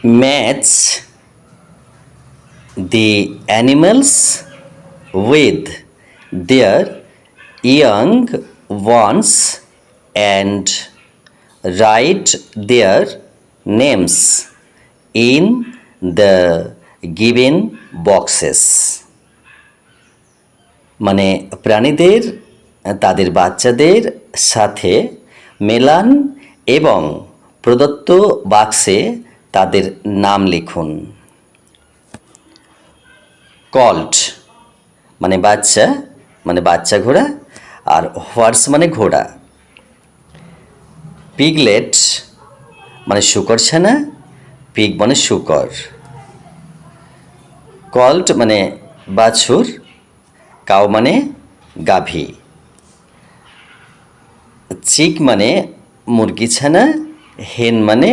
match the animals with their young ones and write their names in the given boxes. মানে প্রাণীদের তাদের বাচ্চাদের সাথে মেলান এবং প্রদত্ত বাক্সে তাদের নাম লিখুন। কল্ট মানে বাচ্চা ঘোড়া, আর হর্স মানে ঘোড়া। পিগলেট মানে শূকর ছানা, পিগ মানে শূকর। কল্ট মানে বাছুর, কাউ মানে গাভী। চিক মানে মুরগি ছানা, হেন মানে